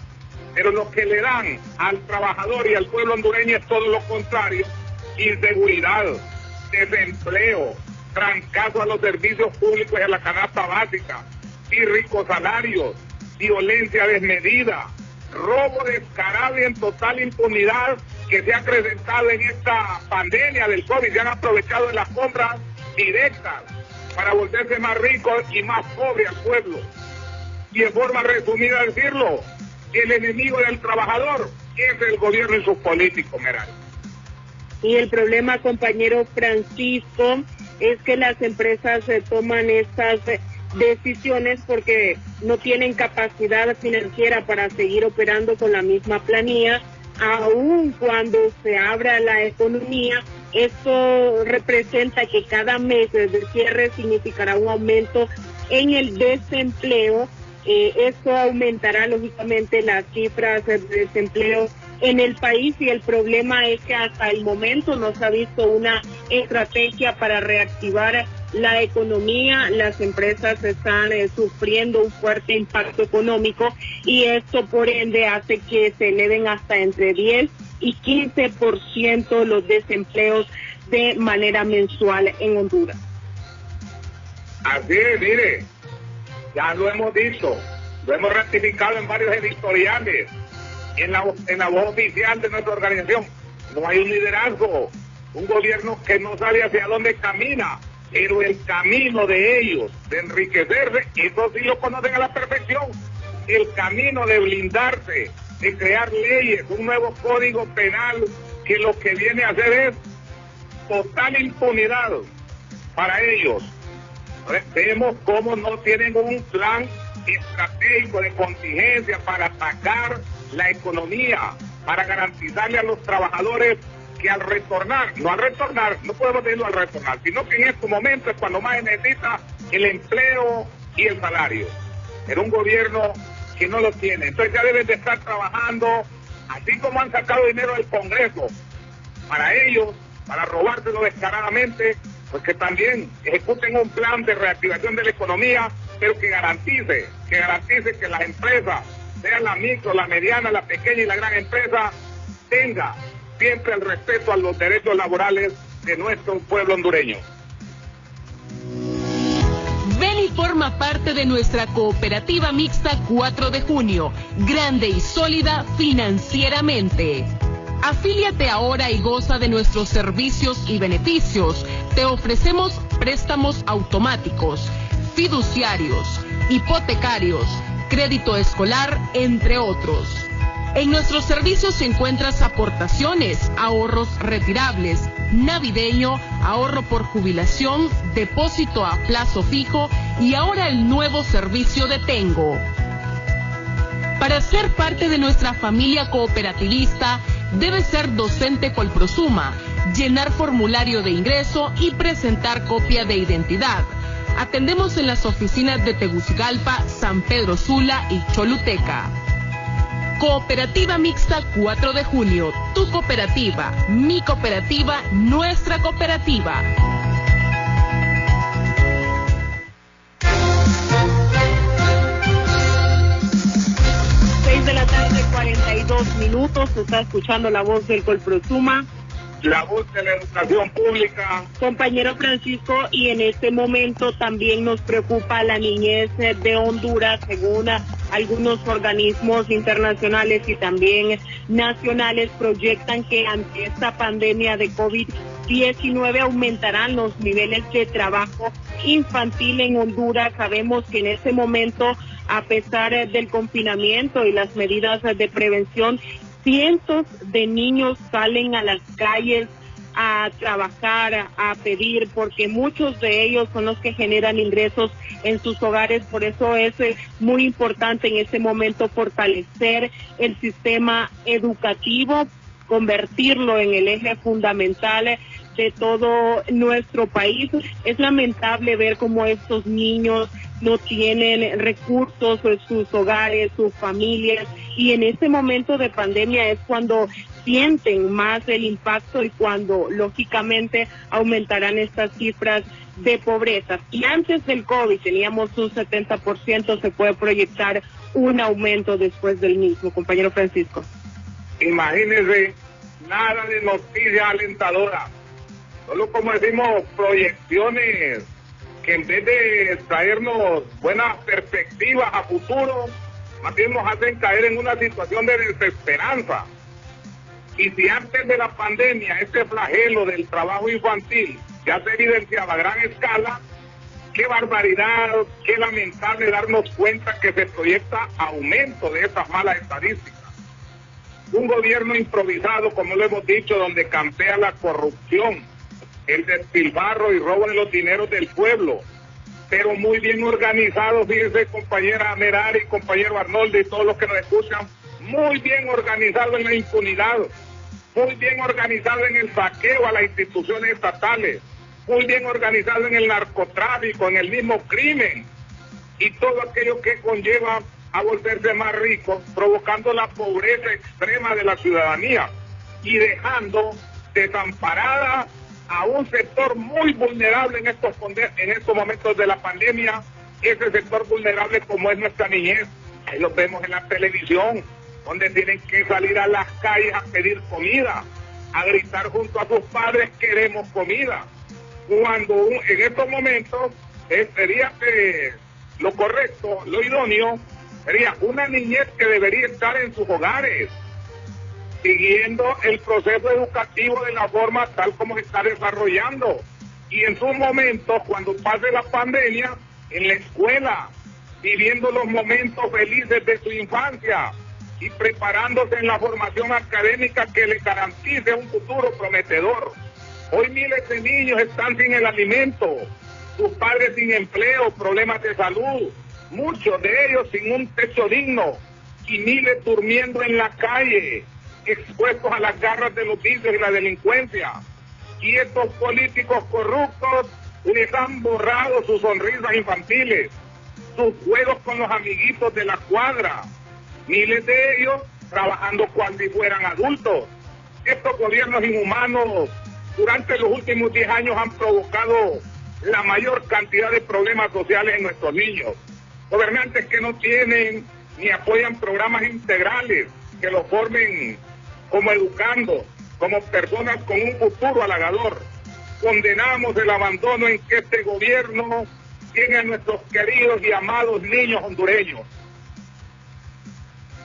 [SPEAKER 5] Pero lo que le dan al trabajador y al pueblo hondureño es todo lo contrario: inseguridad, desempleo, trancazo a los servicios públicos y a la canasta básica, irricos salarios, violencia desmedida, robo descarado y en total impunidad que se ha acrecentado en esta pandemia del COVID. Se han aprovechado de las compras directas para volverse más ricos y más pobres al pueblo. Y en forma resumida decirlo, el enemigo del trabajador es el gobierno y sus políticos, Meral.
[SPEAKER 4] Y el problema, compañero Francisco, es que las empresas toman estas decisiones porque no tienen capacidad financiera para seguir operando con la misma planilla, aun cuando se abra la economía. Esto representa que cada mes de cierre significará un aumento en el desempleo. Esto aumentará lógicamente las cifras de desempleo en el país, y el problema es que hasta el momento no se ha visto una estrategia para reactivar la economía. Las empresas están sufriendo un fuerte impacto económico, y esto por ende hace que se eleven hasta entre 10 y 15% los desempleos de manera mensual en Honduras.
[SPEAKER 5] Así es, mire, ya lo hemos dicho, lo hemos ratificado en varios editoriales, en la voz oficial de nuestra organización. No hay un liderazgo, un gobierno que no sabe hacia dónde camina, pero el camino de ellos, de enriquecerse, eso sí lo conocen a la perfección. El camino de blindarse, de crear leyes, un nuevo código penal que lo que viene a hacer es total impunidad para ellos. Vemos cómo no tienen un plan estratégico de contingencia para atacar la economía, para garantizarle a los trabajadores que al retornar, no podemos decirlo al retornar, sino que en estos momentos es cuando más necesita el empleo y el salario. Era un gobierno que no lo tiene, entonces ya deben de estar trabajando, así como han sacado dinero del Congreso para ellos, para robárselo descaradamente, pues que también ejecuten un plan de reactivación de la economía, pero que garantice que las empresas, sean la micro, la mediana, la pequeña y la gran empresa, tenga siempre el respeto a los derechos laborales de nuestro pueblo hondureño.
[SPEAKER 2] Ven y forma parte de nuestra cooperativa mixta 4 de junio, grande y sólida financieramente. Afíliate ahora y goza de nuestros servicios y beneficios. Te ofrecemos préstamos automáticos, fiduciarios, hipotecarios, crédito escolar, entre otros. En nuestros servicios encuentras aportaciones, ahorros retirables, navideño, ahorro por jubilación, depósito a plazo fijo y ahora el nuevo servicio de Tengo. Para ser parte de nuestra familia cooperativista, debes ser docente Colprosuma, llenar formulario de ingreso y presentar copia de identidad. Atendemos en las oficinas de Tegucigalpa, San Pedro Sula y Choluteca. Cooperativa Mixta 4 de Junio, tu cooperativa, mi cooperativa, nuestra cooperativa.
[SPEAKER 4] De la tarde, 42 minutos, se está escuchando la voz del Colprosuma,
[SPEAKER 5] la voz de la educación pública.
[SPEAKER 4] Compañero Francisco, y en este momento también nos preocupa la niñez de Honduras, según algunos organismos internacionales y también nacionales proyectan que ante esta pandemia de COVID-19 aumentarán los niveles de trabajo infantil en Honduras. Sabemos que en este momento, a pesar del confinamiento y las medidas de prevención, cientos de niños salen a las calles a trabajar, a pedir, porque muchos de ellos son los que generan ingresos en sus hogares. Por eso es muy importante en este momento fortalecer el sistema educativo, convertirlo en el eje fundamental de todo nuestro país. Es lamentable ver cómo estos niños no tienen recursos en sus hogares, sus familias, y en este momento de pandemia es cuando sienten más el impacto y cuando lógicamente aumentarán estas cifras de pobreza. Y antes del COVID teníamos un 70%, se puede proyectar un aumento después del mismo. Compañero Francisco.
[SPEAKER 5] Imagínense, nada de noticia alentadora, solo, como decimos, proyecciones que en vez de traernos buenas perspectivas a futuro, más bien nos hacen caer en una situación de desesperanza. Y si antes de la pandemia este flagelo del trabajo infantil ya se evidenciaba a gran escala, qué barbaridad, qué lamentable darnos cuenta que se proyecta aumento de estas malas estadísticas. Un gobierno improvisado, como lo hemos dicho, donde campea la corrupción, el despilfarro y robo de los dineros del pueblo, pero muy bien organizado, fíjense, compañera Merari, compañero Arnoldo y todos los que nos escuchan, muy bien organizado en la impunidad, muy bien organizado en el saqueo a las instituciones estatales, muy bien organizado en el narcotráfico, en el mismo crimen y todo aquello que conlleva a volverse más rico, provocando la pobreza extrema de la ciudadanía y dejando desamparada a un sector muy vulnerable en estos momentos de la pandemia, ese sector vulnerable como es nuestra niñez. Ahí los vemos en la televisión, donde tienen que salir a las calles a pedir comida, a gritar junto a sus padres, queremos comida. Cuando en estos momentos sería lo correcto, lo idóneo, sería una niñez que debería estar en sus hogares, siguiendo el proceso educativo de la forma tal como se está desarrollando. Y en sus momentos, cuando pase la pandemia, en la escuela, viviendo los momentos felices de su infancia y preparándose en la formación académica que le garantice un futuro prometedor. Hoy miles de niños están sin el alimento, sus padres sin empleo, problemas de salud, muchos de ellos sin un techo digno y miles durmiendo en la calle, expuestos a las garras de los vicios y la delincuencia. Y estos políticos corruptos les han borrado sus sonrisas infantiles, sus juegos con los amiguitos de la cuadra, miles de ellos trabajando cual si fueran adultos. Estos gobiernos inhumanos durante los últimos 10 años han provocado la mayor cantidad de problemas sociales en nuestros niños. Gobernantes que no tienen ni apoyan programas integrales que los formen como educando, como personas con un futuro halagador. condenamos el abandono en que este gobierno tiene a nuestros queridos y amados niños hondureños.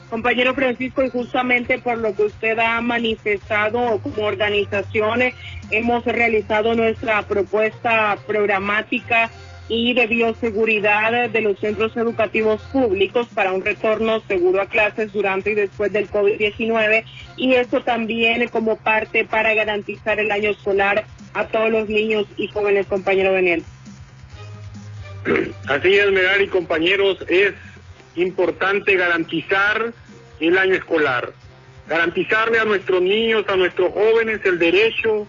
[SPEAKER 4] Compañero Francisco, y justamente por lo que usted ha manifestado como organizaciones, hemos realizado nuestra propuesta programática y de bioseguridad de los centros educativos públicos para un retorno seguro a clases durante y después del COVID-19, y esto también como parte para garantizar el año escolar a todos los niños y jóvenes, compañero Daniel.
[SPEAKER 6] Así es, Merari, compañeros, es importante garantizar el año escolar, garantizarle a nuestros niños, a nuestros jóvenes el derecho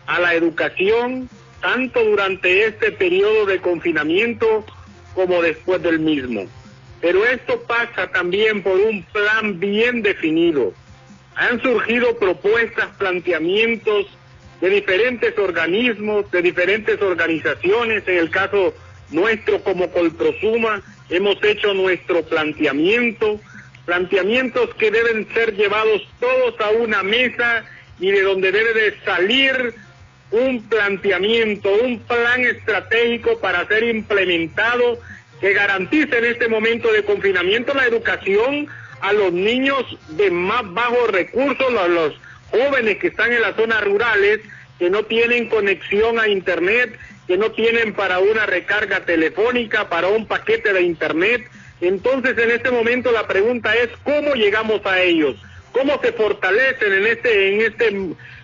[SPEAKER 6] a la educación, tanto durante este periodo de confinamiento como después del mismo. Pero esto pasa también por un plan bien definido. Han surgido propuestas, planteamientos de diferentes organismos, de diferentes organizaciones. En el caso nuestro como Colprosuma hemos hecho nuestro planteamientos que deben ser llevados todos a una mesa y de donde debe de salir un planteamiento, un plan estratégico para ser implementado que garantice en este momento de confinamiento la educación a los niños de más bajos recursos, a los jóvenes que están en las zonas rurales, que no tienen conexión a internet, que no tienen para una recarga telefónica, para un paquete de internet. Entonces, en este momento la pregunta es ¿cómo llegamos a ellos? ¿Cómo se fortalecen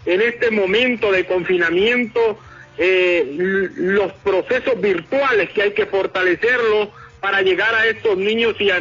[SPEAKER 6] en este momento de confinamiento los procesos virtuales que hay que fortalecerlos para llegar a estos niños y a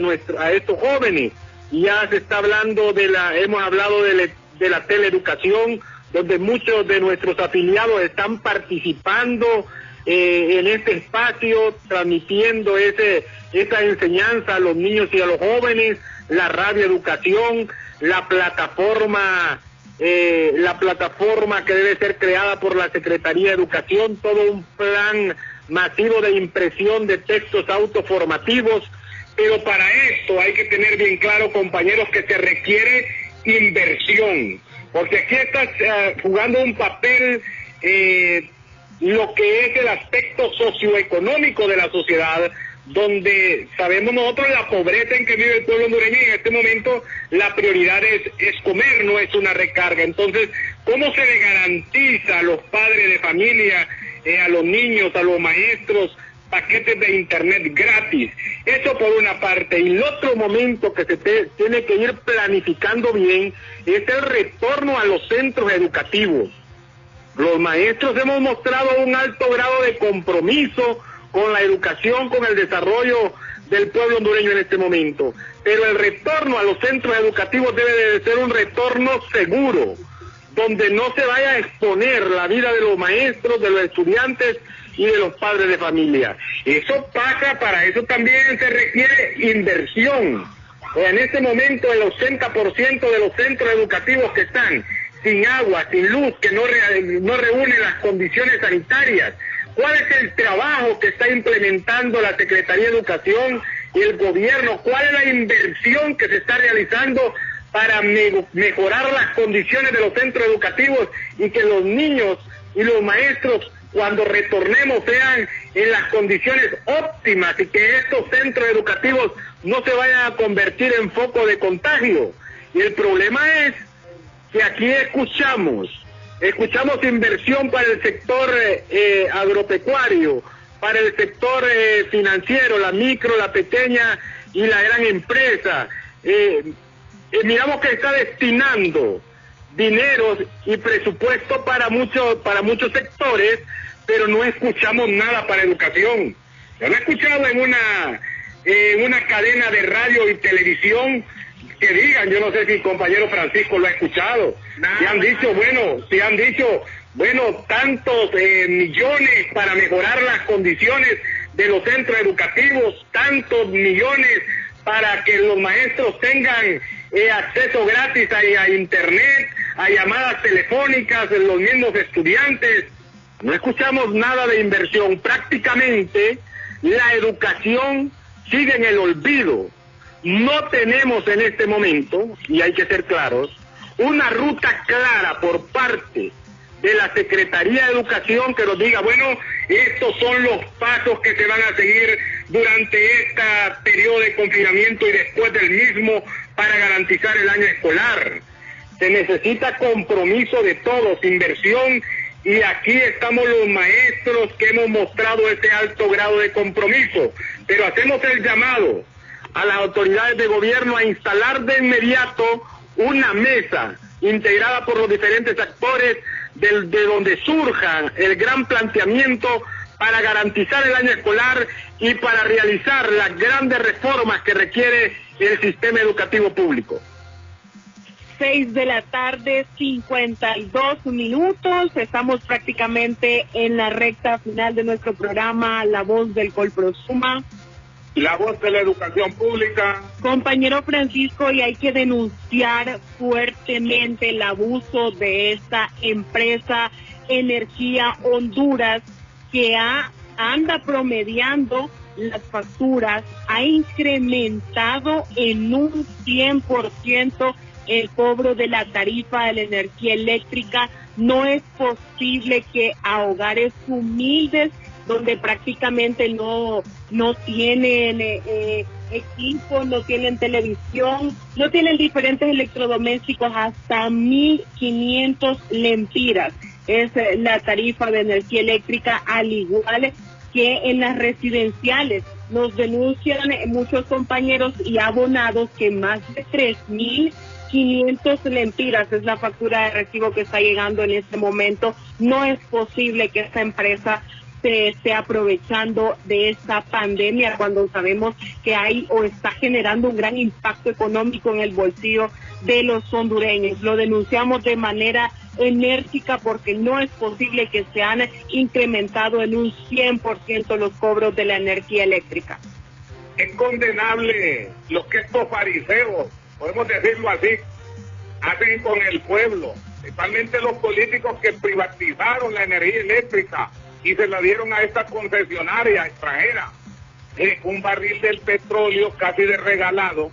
[SPEAKER 6] estos jóvenes? Ya se está hablando hemos hablado de la teleeducación, donde muchos de nuestros afiliados están participando en este espacio, transmitiendo esa enseñanza a los niños y a los jóvenes, la radioeducación, la plataforma que debe ser creada por la Secretaría de Educación, todo un plan masivo de impresión de textos autoformativos. Pero para esto hay que tener bien claro, compañeros, que se requiere inversión, porque aquí está jugando un papel lo que es el aspecto socioeconómico de la sociedad, donde sabemos nosotros la pobreza en que vive el pueblo hondureño, y en este momento la prioridad es comer, no es una recarga. Entonces, ¿cómo se le garantiza a los padres de familia, a los niños, a los maestros, paquetes de internet gratis? Eso por una parte. Y el otro momento que se tiene que ir planificando bien es el retorno a los centros educativos. Los maestros hemos mostrado un alto grado de compromiso con la educación, con el desarrollo del pueblo hondureño en este momento, pero el retorno a los centros educativos debe de ser un retorno seguro, donde no se vaya a exponer la vida de los maestros, de los estudiantes y de los padres de familia. Eso pasa, para eso también se requiere inversión. En este momento el 80% de los centros educativos que están sin agua, sin luz, que no reúnen las condiciones sanitarias. ¿Cuál es el trabajo que está implementando la Secretaría de Educación y el gobierno? ¿Cuál es la inversión que se está realizando para mejorar las condiciones de los centros educativos y que los niños y los maestros, cuando retornemos, sean en las condiciones óptimas y que estos centros educativos no se vayan a convertir en foco de contagio? Y el problema es que aquí escuchamos inversión para el sector agropecuario, para el sector financiero, la micro, la pequeña y la gran empresa. Miramos que está destinando dineros y presupuesto para muchos sectores, pero no escuchamos nada para educación. Yo no he escuchado en una cadena de radio y televisión que digan, yo no sé si el compañero Francisco lo ha escuchado, se han dicho, tantos millones para mejorar las condiciones de los centros educativos, tantos millones para que los maestros tengan acceso gratis a internet, a llamadas telefónicas de los mismos estudiantes. No escuchamos nada de inversión. Prácticamente la educación sigue en el olvido. No tenemos en este momento, y hay que ser claros, una ruta clara por parte de la Secretaría de Educación que nos diga, bueno, estos son los pasos que se van a seguir durante este periodo de confinamiento y después del mismo para garantizar el año escolar. Se necesita compromiso de todos, inversión, y aquí estamos los maestros que hemos mostrado ese alto grado de compromiso, pero hacemos el llamado a las autoridades de gobierno a instalar de inmediato una mesa integrada por los diferentes actores de donde surja el gran planteamiento para garantizar el año escolar y para realizar las grandes reformas que requiere el sistema educativo público.
[SPEAKER 4] 6 de la tarde, 52 minutos. Estamos prácticamente en la recta final de nuestro programa La Voz del Colprosuma.
[SPEAKER 5] La voz de la educación pública.
[SPEAKER 4] Compañero Francisco, y hay que denunciar fuertemente el abuso de esta empresa Energía Honduras, que anda promediando las facturas, ha incrementado en un 100% el cobro de la tarifa de la energía eléctrica. No es posible que a hogares humildes, donde prácticamente no tienen equipo, no tienen televisión, no tienen diferentes electrodomésticos, hasta 1.500 lempiras es la tarifa de energía eléctrica, al igual que en las residenciales. Nos denuncian muchos compañeros y abonados que más de 3.500 lempiras es la factura de recibo que está llegando en este momento. No es posible que esta empresa se esté aprovechando de esta pandemia cuando sabemos que hay o está generando un gran impacto económico en el bolsillo de los hondureños. Lo denunciamos de manera enérgica porque no es posible que se han incrementado en un 100% los cobros de la energía eléctrica.
[SPEAKER 5] Es condenable lo que estos fariseos, podemos decirlo así, hacen con el pueblo, principalmente los políticos que privatizaron la energía eléctrica y se la dieron a esta concesionaria extranjera. Un barril del petróleo casi de regalado,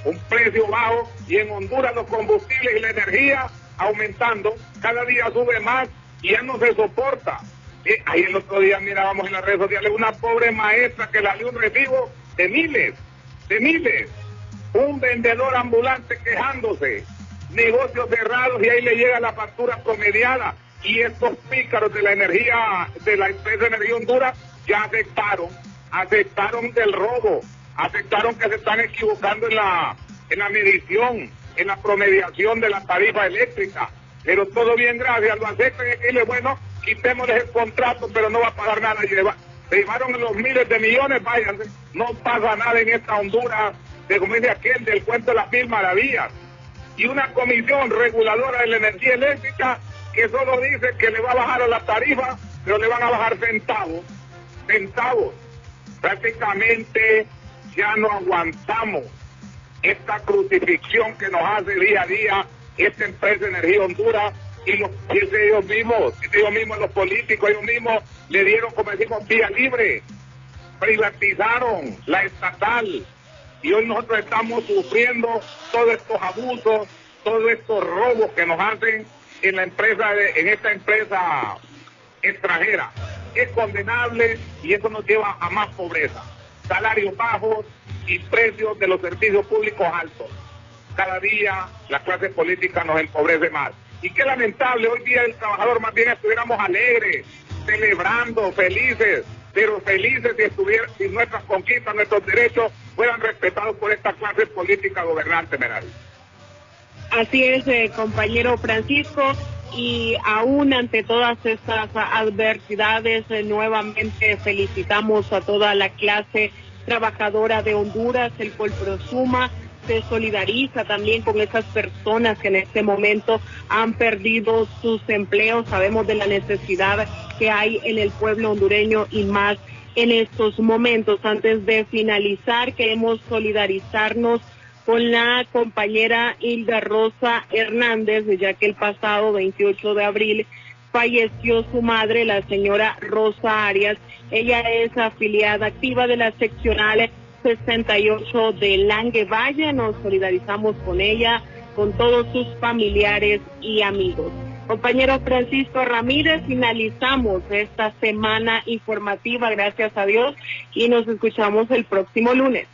[SPEAKER 5] un precio bajo, y en Honduras los combustibles y la energía aumentando, cada día sube más y ya no se soporta. Ahí el otro día mirábamos en las redes sociales una pobre maestra que le dio un recibo de miles, un vendedor ambulante quejándose, negocios cerrados, y ahí le llega la factura promediada. Y estos pícaros de la energía, de la empresa Energía Honduras, ya aceptaron del robo, aceptaron que se están equivocando en la medición, en la promediación de la tarifa eléctrica. Pero todo bien, gracias, lo aceptan y decirle, bueno, quitémosles el contrato, pero no va a pagar nada. Se llevaron los miles de millones, váyanse, no pasa nada en esta Honduras, de como dice aquel, del cuento de las mil maravillas. Y una comisión reguladora de la energía eléctrica que solo dice que le va a bajar a la tarifa, pero le van a bajar centavos. Prácticamente ya no aguantamos esta crucifixión que nos hace día a día esta empresa Energía Honduras, y ellos mismos, los políticos, ellos mismos le dieron, como decimos, vía libre, privatizaron la estatal, y hoy nosotros estamos sufriendo todos estos abusos, todos estos robos que nos hacen en esta empresa extranjera. Es condenable y eso nos lleva a más pobreza, salarios bajos y precios de los servicios públicos altos. Cada día la clase política nos empobrece más. Y qué lamentable, hoy día el trabajador más bien estuviéramos alegres, celebrando, felices, pero felices si nuestras conquistas, nuestros derechos fueran respetados por esta clase política gobernante, Meral.
[SPEAKER 4] Así es, compañero Francisco, y aún ante todas estas adversidades, nuevamente felicitamos a toda la clase trabajadora de Honduras. El Colprosuma se solidariza también con esas personas que en este momento han perdido sus empleos. Sabemos de la necesidad que hay en el pueblo hondureño y más en estos momentos. Antes de finalizar, queremos solidarizarnos con la compañera Hilda Rosa Hernández, ya que el pasado 28 de abril falleció su madre, la señora Rosa Arias. Ella es afiliada activa de la seccional 68 de Languevalle. Nos solidarizamos con ella, con todos sus familiares y amigos. Compañero Francisco Ramírez, finalizamos esta semana informativa, gracias a Dios, y nos escuchamos el próximo lunes.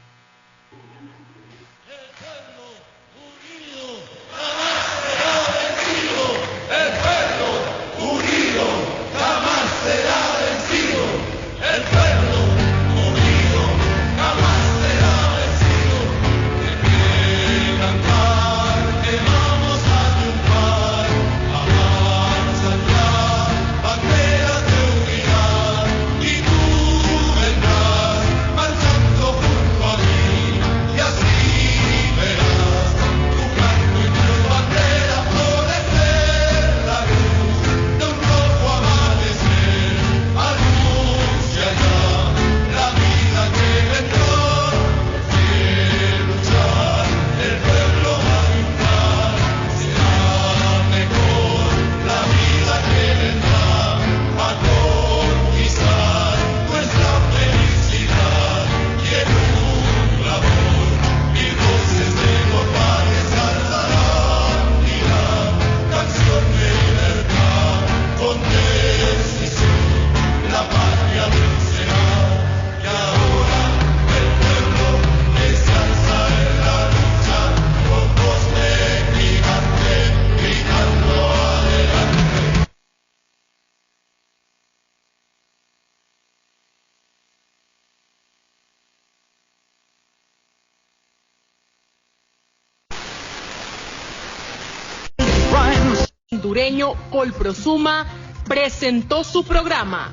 [SPEAKER 2] Hondureño Colprosuma presentó su programa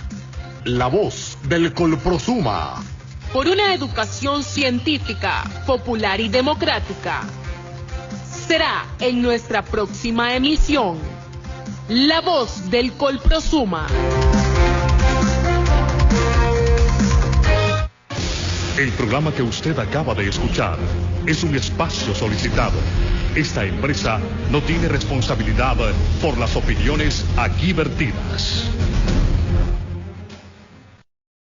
[SPEAKER 3] La Voz del Colprosuma.
[SPEAKER 2] Por una educación científica, popular y democrática. Será en nuestra próxima emisión. La Voz del Colprosuma.
[SPEAKER 1] El programa que usted acaba de escuchar es un espacio solicitado. Esta empresa no tiene responsabilidad por las opiniones aquí vertidas.